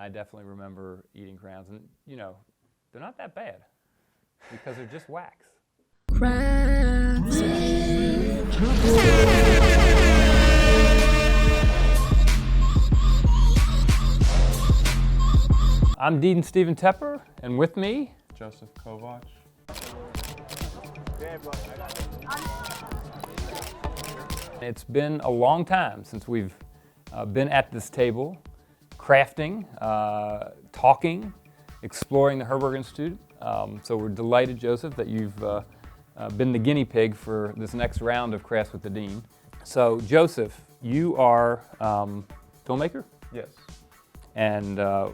I definitely remember eating crayons, and you know, they're not that bad because they're just wax. I'm Dean Tepper, and with me, Josef Kovacs. It's been a long time since we've been at this table, crafting, talking, exploring the Herberg Institute. So we're delighted, Joseph, that you've been the guinea pig for this next round of Crafts with the Dean. So Joseph, you are filmmaker? Yes. And do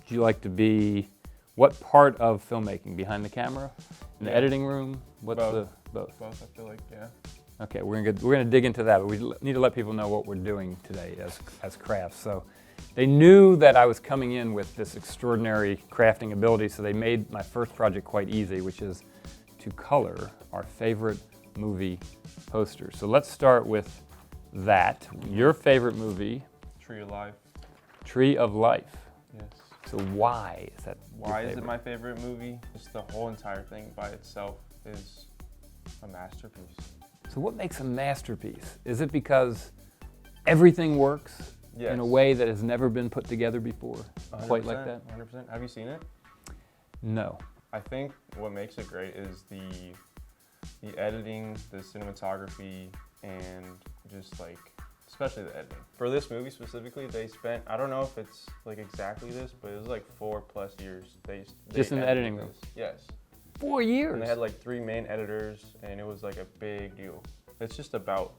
you like to be, what part of filmmaking? Behind the camera? In the editing room? What's Both. Both? Both, I feel like, yeah. Okay, we're gonna dig into that, but we need to let people know what we're doing today as crafts. So they knew that I was coming in with this extraordinary crafting ability, so they made my first project quite easy, which is to color our favorite movie posters. So let's start with that. Your favorite movie? Tree of Life. Tree of Life. Yes. So why is that? Why is it my favorite movie? Just the whole entire thing by itself is a masterpiece. So what makes a masterpiece? Is it because everything works in a way that has never been put together before? Quite like that? 100%. Have you seen it? No. I think what makes it great is the editing, the cinematography, and just like, especially the editing. For this movie specifically, they spent, I don't know if it's like exactly this, but it was like 4+ years. They just in the editing room? Yes. 4 years? And they had like 3 main editors, and it was like a big deal. It's just about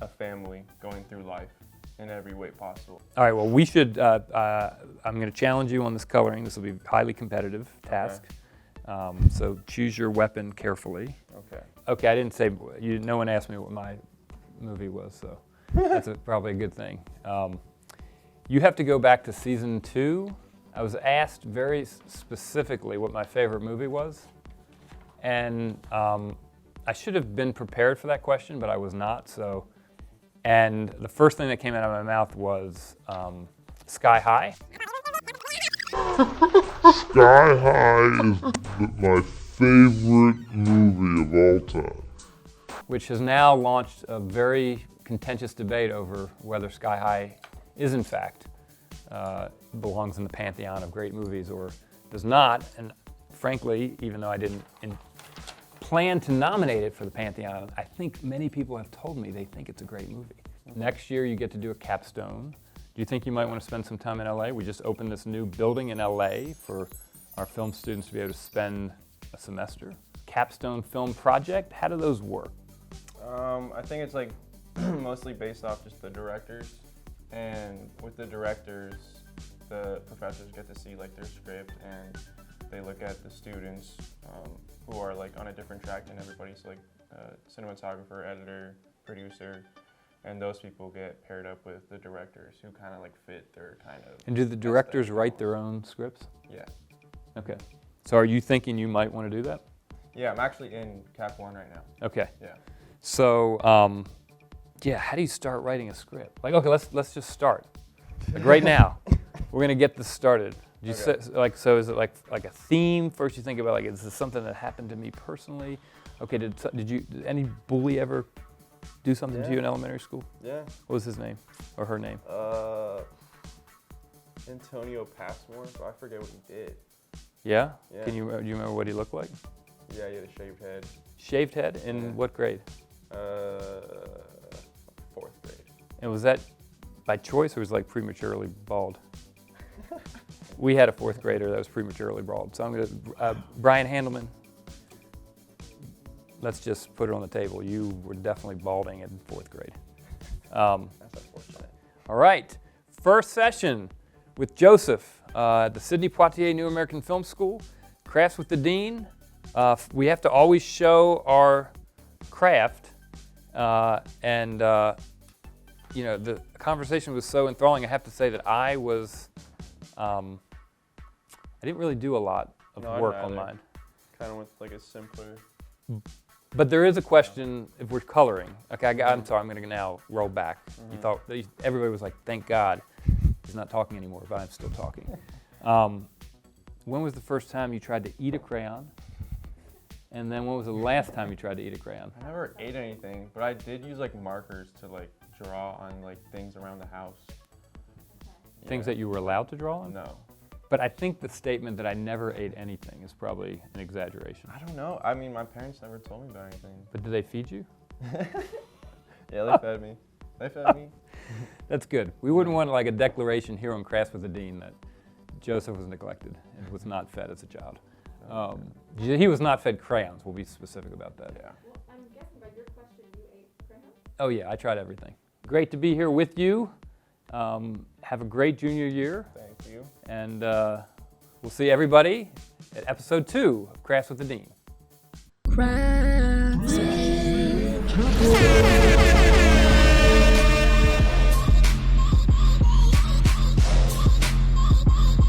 a family going through life in every way possible. All right, well, we should, I'm going to challenge you on this coloring. This will be a highly competitive task. Okay. So choose your weapon carefully. Okay. Okay, I didn't say, no one asked me what my movie was, so that's probably a good thing. You have to go back to season 2. I was asked very specifically what my favorite movie was, and I should have been prepared for that question, but I was not. So, and the first thing that came out of my mouth was Sky High. Sky High is my favorite movie of all time. Which has now launched a very contentious debate over whether Sky High is in fact belongs in the pantheon of great movies or does not. And frankly, even though I didn't plan to nominate it for the pantheon, I think many people have told me they think it's a great movie. Next year you get to do a Capstone. Do you think you might want to spend some time in LA? We just opened this new building in LA for our film students to be able to spend a semester. Capstone Film Project, how do those work? I think it's like mostly based off just the directors, and with the directors, the professors get to see like their script, and they look at the students who are like on a different track than everybody. So like cinematographer, editor, producer, and those people get paired up with the directors who kind of like fit their kind of. And do the directors write their own scripts? Yeah. Okay. So are you thinking you might want to do that? Yeah, I'm actually in Cap 1 right now. Okay. Yeah. So, yeah, how do you start writing a script? Like, okay, let's just start. Like right now, we're gonna get this started. You Okay. so is it like a theme? First, you think about like, is this something that happened to me personally? Okay, did any bully ever do something to you in elementary school? Yeah. What was his name or her name? Antonio Passmore, but I forget what he did. Yeah. Yeah. Do you remember what he looked like? Yeah, he had a shaved head. Shaved head. In Yeah. what grade? 4th grade. And was that by choice or was it like prematurely bald? We had a 4th grader that was prematurely bald. So I'm going to, Brian Handelman, let's just put it on the table. You were definitely balding in 4th grade. That's unfortunate. All right, first session with Joseph at the Sidney Poitier New American Film School. Crafts with the Dean. We have to always show our craft, and you know, the conversation was so enthralling. I have to say that I was, I didn't really do a lot of work on mine. Kind of with like a simpler. But there is a question if we're coloring. Okay, I'm sorry, I'm going to now roll back. You thought everybody was like, "Thank God." He's not talking anymore, but I'm still talking. When was the first time you tried to eat a crayon? And then when was the last time you tried to eat a crayon? I never ate anything, but I did use like markers to like draw on like things around the house. Things that you were allowed to draw on? No. But I think the statement that I never ate anything is probably an exaggeration. I don't know. I mean, my parents never told me about anything. But did they feed you? Yeah, they fed me. They fed me. That's good. We wouldn't want like a declaration here on Craft with the Dean that Joseph was neglected and was not fed as a child. He was not fed crayons. We'll be specific about that. Yeah. Well, I'm guessing by your question you ate crayons. Oh yeah, I tried everything. Great to be here with you. Have a great junior year. Thank you. And we'll see everybody at episode 2 of Crafts with the Dean. Crafts.